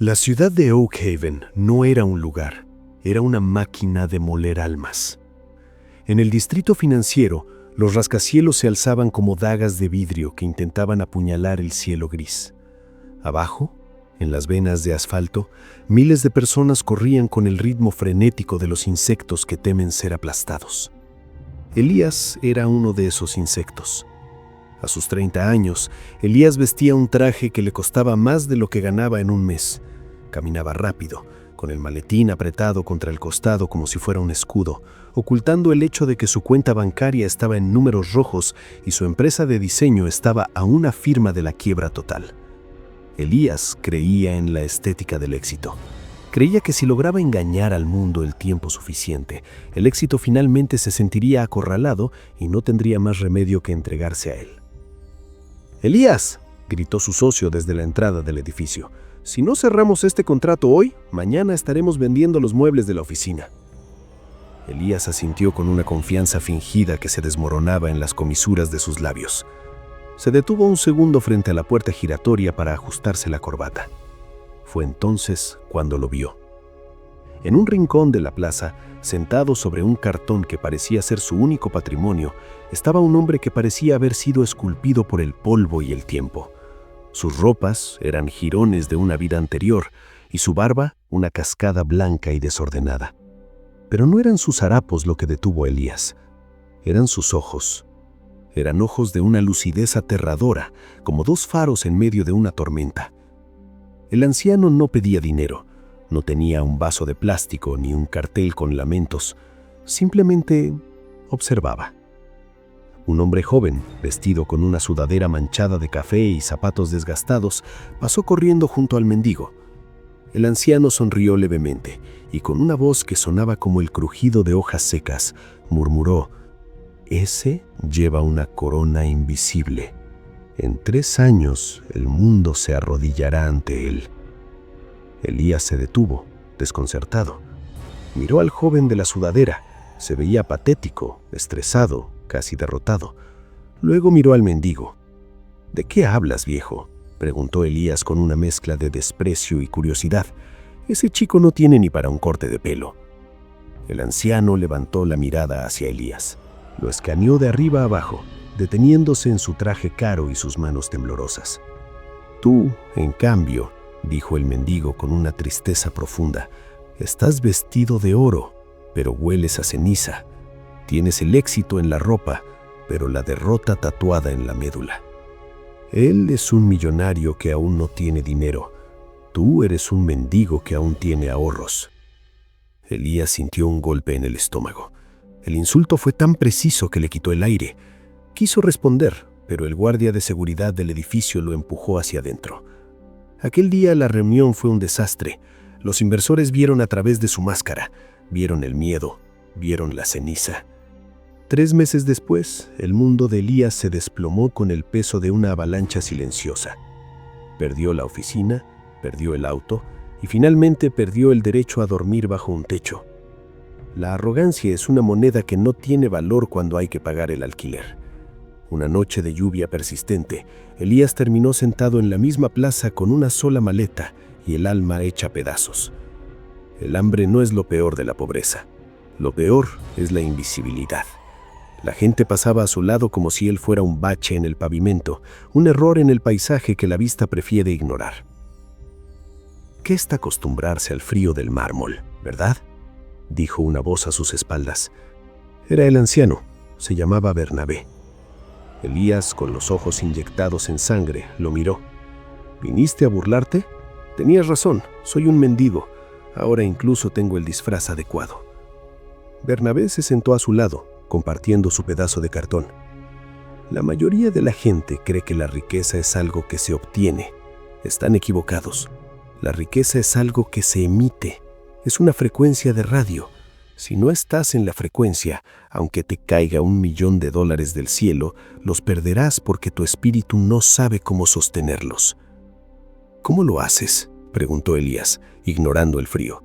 La ciudad de Oak Haven no era un lugar, era una máquina de moler almas. En el distrito financiero, los rascacielos se alzaban como dagas de vidrio que intentaban apuñalar el cielo gris. Abajo, en las venas de asfalto, miles de personas corrían con el ritmo frenético de los insectos que temen ser aplastados. Elías era uno de esos insectos. A sus 30 años, Elías vestía un traje que le costaba más de lo que ganaba en un mes. Caminaba rápido, con el maletín apretado contra el costado como si fuera un escudo, ocultando el hecho de que su cuenta bancaria estaba en números rojos y su empresa de diseño estaba a una firma de la quiebra total. Elías creía en la estética del éxito. Creía que si lograba engañar al mundo el tiempo suficiente, el éxito finalmente se sentiría acorralado y no tendría más remedio que entregarse a él. «¡Elías!», gritó su socio desde la entrada del edificio. «Si no cerramos este contrato hoy, mañana estaremos vendiendo los muebles de la oficina». Elías asintió con una confianza fingida que se desmoronaba en las comisuras de sus labios. Se detuvo un segundo frente a la puerta giratoria para ajustarse la corbata. Fue entonces cuando lo vio. En un rincón de la plaza, sentado sobre un cartón que parecía ser su único patrimonio, estaba un hombre que parecía haber sido esculpido por el polvo y el tiempo. Sus ropas eran jirones de una vida anterior y su barba una cascada blanca y desordenada. Pero no eran sus harapos lo que detuvo a Elías. Eran sus ojos. Eran ojos de una lucidez aterradora, como dos faros en medio de una tormenta. El anciano no pedía dinero. No tenía un vaso de plástico ni un cartel con lamentos. Simplemente observaba. Un hombre joven, vestido con una sudadera manchada de café y zapatos desgastados, pasó corriendo junto al mendigo. El anciano sonrió levemente y con una voz que sonaba como el crujido de hojas secas, murmuró: «Ese lleva una corona invisible. En 3 años el mundo se arrodillará ante él». Elías se detuvo, desconcertado. Miró al joven de la sudadera. Se veía patético, estresado, casi derrotado. Luego miró al mendigo. «¿De qué hablas, viejo?», preguntó Elías con una mezcla de desprecio y curiosidad. «Ese chico no tiene ni para un corte de pelo». El anciano levantó la mirada hacia Elías. Lo escaneó de arriba a abajo, deteniéndose en su traje caro y sus manos temblorosas. «Tú, en cambio», dijo el mendigo con una tristeza profunda, «estás vestido de oro, pero hueles a ceniza. Tienes el éxito en la ropa, pero la derrota tatuada en la médula. Él es un millonario que aún no tiene dinero. Tú eres un mendigo que aún tiene ahorros». Elías sintió un golpe en el estómago. El insulto fue tan preciso que le quitó el aire. Quiso responder, pero el guardia de seguridad del edificio lo empujó hacia adentro. Aquel día la reunión fue un desastre. Los inversores vieron a través de su máscara, vieron el miedo, vieron la ceniza. 3 meses después, el mundo de Elías se desplomó con el peso de una avalancha silenciosa. Perdió la oficina, perdió el auto y finalmente perdió el derecho a dormir bajo un techo. La arrogancia es una moneda que no tiene valor cuando hay que pagar el alquiler. Una noche de lluvia persistente, Elías terminó sentado en la misma plaza con una sola maleta y el alma hecha pedazos. El hambre no es lo peor de la pobreza. Lo peor es la invisibilidad. La gente pasaba a su lado como si él fuera un bache en el pavimento, un error en el paisaje que la vista prefiere ignorar. «¿Qué está acostumbrarse al frío del mármol, verdad?», dijo una voz a sus espaldas. Era el anciano. Se llamaba Bernabé. Elías, con los ojos inyectados en sangre, lo miró. «¿Viniste a burlarte? Tenías razón, soy un mendigo. Ahora incluso tengo el disfraz adecuado». Bernabé se sentó a su lado, compartiendo su pedazo de cartón. «La mayoría de la gente cree que la riqueza es algo que se obtiene. Están equivocados. La riqueza es algo que se emite. Es una frecuencia de radio. Si no estás en la frecuencia, aunque te caiga $1 millón del cielo, los perderás porque tu espíritu no sabe cómo sostenerlos». «¿Cómo lo haces?», preguntó Elías, ignorando el frío.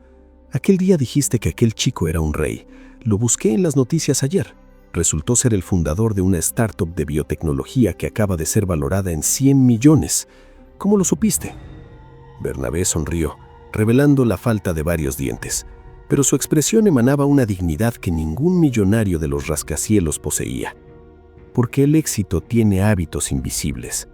«Aquel día dijiste que aquel chico era un rey. Lo busqué en las noticias ayer. Resultó ser el fundador de una startup de biotecnología que acaba de ser valorada en 100 millones. ¿Cómo lo supiste?». Bernabé sonrió. revelando la falta de varios dientes, pero su expresión emanaba una dignidad que ningún millonario de los rascacielos poseía. Porque el éxito tiene hábitos invisibles.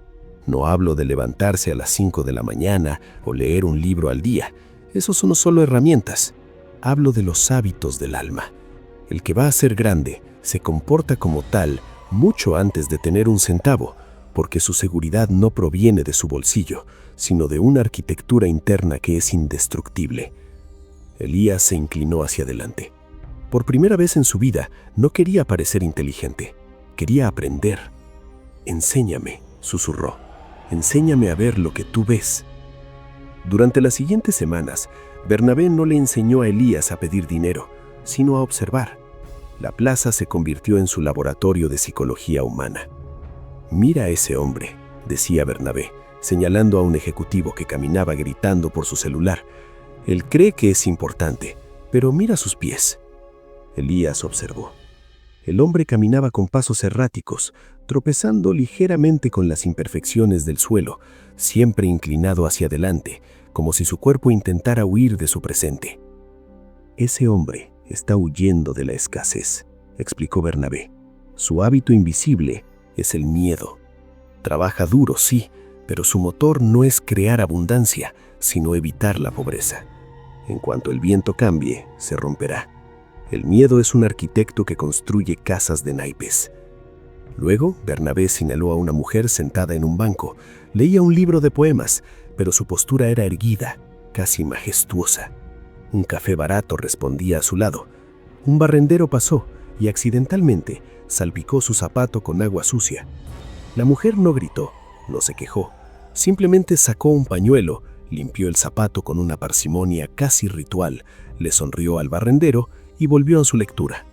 No hablo de levantarse a las 5 de la mañana o leer un libro al día. Esos son solo herramientas. Hablo de los hábitos del alma. El que va a ser grande se comporta como tal mucho antes de tener un centavo, porque su seguridad no proviene de su bolsillo, sino de una arquitectura interna que es indestructible. Elías se inclinó hacia adelante. Por primera vez en su vida, no quería parecer inteligente. Quería aprender. «Enséñame», susurró. «Enséñame a ver lo que tú ves». Durante las siguientes semanas, Bernabé no le enseñó a Elías a pedir dinero, sino a observar. La plaza se convirtió en su laboratorio de psicología humana. «Mira a ese hombre», decía Bernabé, señalando a un ejecutivo que caminaba gritando por su celular. «Él cree que es importante, pero mira sus pies». Elías observó. El hombre caminaba con pasos erráticos, tropezando ligeramente con las imperfecciones del suelo, siempre inclinado hacia adelante, como si su cuerpo intentara huir de su presente. «Ese hombre está huyendo de la escasez», explicó Bernabé. «Su hábito invisible es el miedo. Trabaja duro, sí, pero su motor no es crear abundancia, sino evitar la pobreza. En cuanto el viento cambie, se romperá. El miedo es un arquitecto que construye casas de naipes». Luego, Bernabé señaló a una mujer sentada en un banco. Leía un libro de poemas, pero su postura era erguida, casi majestuosa. Un café barato respondía a su lado. Un barrendero pasó y accidentalmente salpicó su zapato con agua sucia. La mujer no gritó, no se quejó. Simplemente sacó un pañuelo, limpió el zapato con una parsimonia casi ritual, le sonrió al barrendero y volvió a su lectura.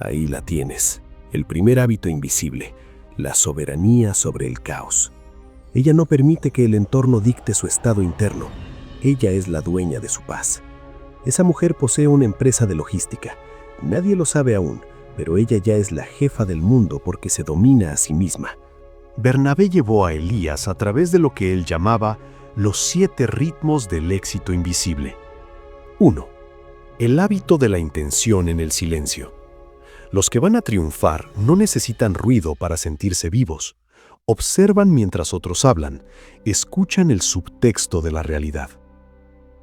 Ahí la tienes, el primer hábito invisible, la soberanía sobre el caos. Ella no permite que el entorno dicte su estado interno. Ella es la dueña de su paz. Esa mujer posee una empresa de logística. Nadie lo sabe aún, pero ella ya es la jefa del mundo porque se domina a sí misma. Bernabé llevó a Elías a través de lo que él llamaba los 7 ritmos del éxito invisible. 1. El hábito de la intención en el silencio. Los que van a triunfar no necesitan ruido para sentirse vivos. Observan mientras otros hablan, escuchan el subtexto de la realidad.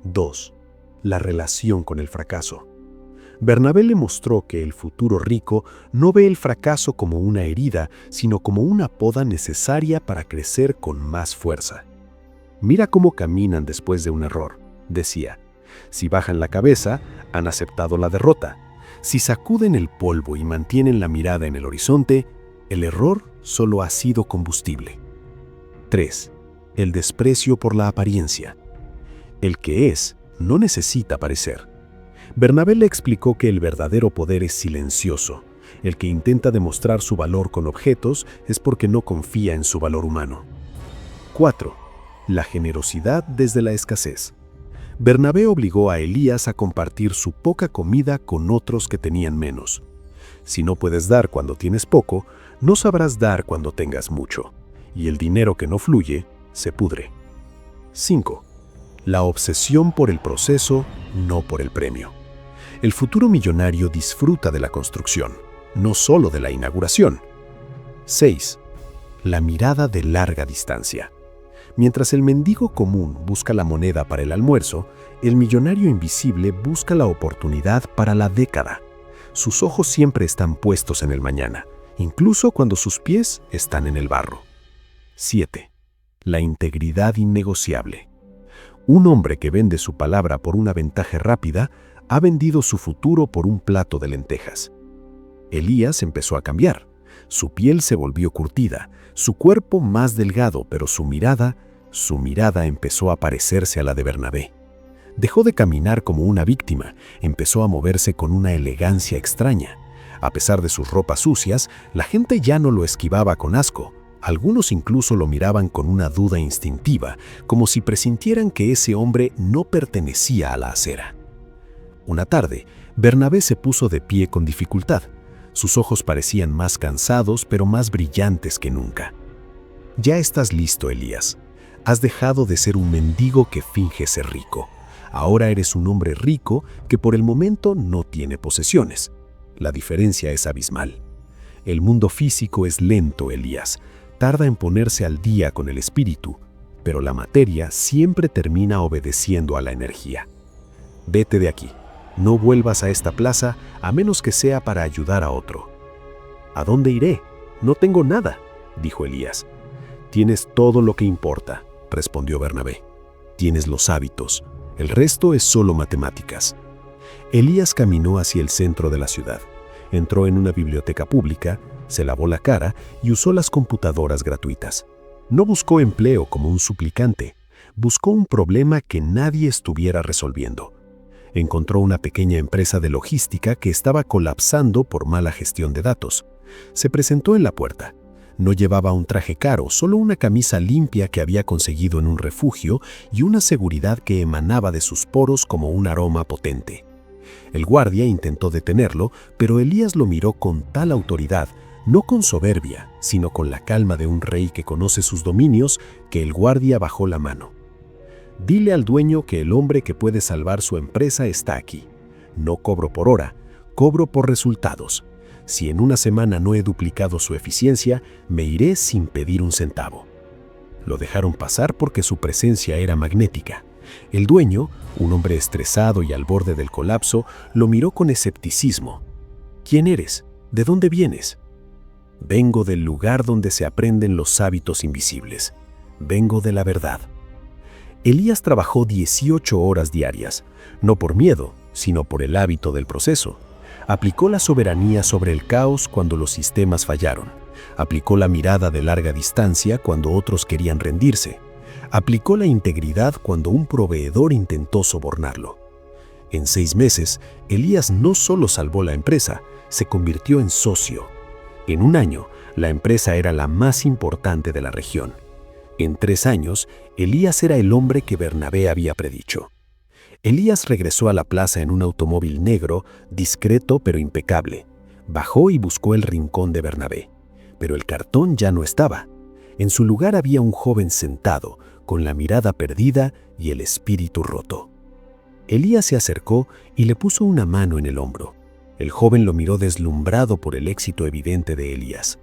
2. La relación con el fracaso. Bernabé le mostró que el futuro rico no ve el fracaso como una herida, sino como una poda necesaria para crecer con más fuerza. «Mira cómo caminan después de un error», decía. «Si bajan la cabeza, han aceptado la derrota. Si sacuden el polvo y mantienen la mirada en el horizonte, el error solo ha sido combustible». 3. El desprecio por la apariencia. El que es no necesita parecer. Bernabé le explicó que el verdadero poder es silencioso. El que intenta demostrar su valor con objetos es porque no confía en su valor humano. 4. La generosidad desde la escasez. Bernabé obligó a Elías a compartir su poca comida con otros que tenían menos. Si no puedes dar cuando tienes poco, no sabrás dar cuando tengas mucho, y el dinero que no fluye se pudre. 5. La obsesión por el proceso, no por el premio. El futuro millonario disfruta de la construcción, no solo de la inauguración. 6. La mirada de larga distancia. Mientras el mendigo común busca la moneda para el almuerzo, el millonario invisible busca la oportunidad para la década. Sus ojos siempre están puestos en el mañana, incluso cuando sus pies están en el barro. 7. La integridad innegociable. Un hombre que vende su palabra por una ventaja rápida ha vendido su futuro por un plato de lentejas. Elías empezó a cambiar. Su piel se volvió curtida, su cuerpo más delgado, pero su mirada empezó a parecerse a la de Bernabé. Dejó de caminar como una víctima, empezó a moverse con una elegancia extraña. A pesar de sus ropas sucias, la gente ya no lo esquivaba con asco. Algunos incluso lo miraban con una duda instintiva, como si presintieran que ese hombre no pertenecía a la acera. Una tarde, Bernabé se puso de pie con dificultad. Sus ojos parecían más cansados, pero más brillantes que nunca. «Ya estás listo, Elías. Has dejado de ser un mendigo que finge ser rico. Ahora eres un hombre rico que por el momento no tiene posesiones. La diferencia es abismal. El mundo físico es lento, Elías. Tarda en ponerse al día con el espíritu, pero la materia siempre termina obedeciendo a la energía. Vete de aquí. No vuelvas a esta plaza a menos que sea para ayudar a otro. ¿A dónde iré? No tengo nada, dijo Elías. Tienes todo lo que importa, respondió Bernabé. Tienes los hábitos. El resto es solo matemáticas. Elías caminó hacia el centro de la ciudad. Entró en una biblioteca pública, se lavó la cara y usó las computadoras gratuitas. No buscó empleo como un suplicante. Buscó un problema que nadie estuviera resolviendo. Encontró una pequeña empresa de logística que estaba colapsando por mala gestión de datos. Se presentó en la puerta. No llevaba un traje caro, solo una camisa limpia que había conseguido en un refugio y una seguridad que emanaba de sus poros como un aroma potente. El guardia intentó detenerlo, pero Elías lo miró con tal autoridad, no con soberbia, sino con la calma de un rey que conoce sus dominios, que el guardia bajó la mano. Dile al dueño que el hombre que puede salvar su empresa está aquí. No cobro por hora, cobro por resultados. Si en una semana no he duplicado su eficiencia, me iré sin pedir un centavo. Lo dejaron pasar porque su presencia era magnética. El dueño, un hombre estresado y al borde del colapso, lo miró con escepticismo. ¿Quién eres? ¿De dónde vienes? Vengo del lugar donde se aprenden los hábitos invisibles. Vengo de la verdad. Elías trabajó 18 horas diarias, no por miedo, sino por el hábito del proceso. Aplicó la soberanía sobre el caos cuando los sistemas fallaron. Aplicó la mirada de larga distancia cuando otros querían rendirse. Aplicó la integridad cuando un proveedor intentó sobornarlo. En 6 meses, Elías no solo salvó la empresa, se convirtió en socio. En 1 año, la empresa era la más importante de la región. En 3 años, Elías era el hombre que Bernabé había predicho. Elías regresó a la plaza en un automóvil negro, discreto pero impecable. Bajó y buscó el rincón de Bernabé. Pero el cartón ya no estaba. En su lugar había un joven sentado, con la mirada perdida y el espíritu roto. Elías se acercó y le puso una mano en el hombro. El joven lo miró deslumbrado por el éxito evidente de Elías.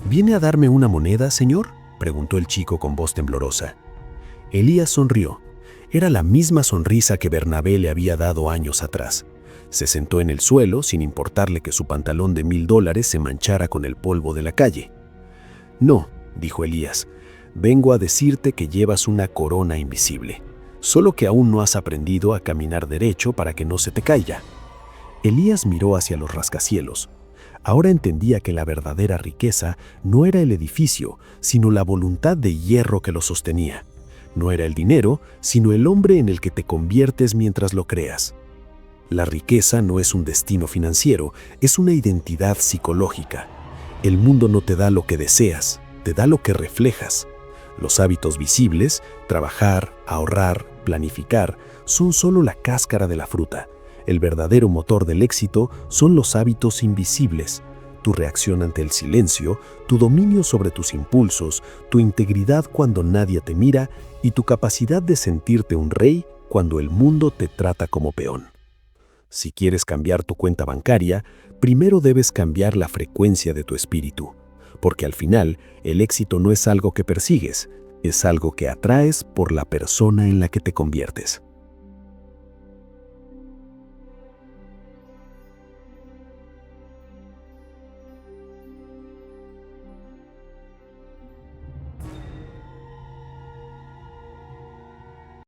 ¿Viene a darme una moneda, señor?, preguntó el chico con voz temblorosa. Elías sonrió. Era la misma sonrisa que Bernabé le había dado años atrás. Se sentó en el suelo sin importarle que su pantalón de $1000 se manchara con el polvo de la calle. No, dijo Elías, vengo a decirte que llevas una corona invisible, solo que aún no has aprendido a caminar derecho para que no se te caiga. Elías miró hacia los rascacielos. Ahora entendía que la verdadera riqueza no era el edificio, sino la voluntad de hierro que lo sostenía. No era el dinero, sino el hombre en el que te conviertes mientras lo creas. La riqueza no es un destino financiero, es una identidad psicológica. El mundo no te da lo que deseas, te da lo que reflejas. Los hábitos visibles, trabajar, ahorrar, planificar, son solo la cáscara de la fruta. El verdadero motor del éxito son los hábitos invisibles. Tu reacción ante el silencio, tu dominio sobre tus impulsos, tu integridad cuando nadie te mira y tu capacidad de sentirte un rey cuando el mundo te trata como peón. Si quieres cambiar tu cuenta bancaria, primero debes cambiar la frecuencia de tu espíritu, porque al final el éxito no es algo que persigues, es algo que atraes por la persona en la que te conviertes.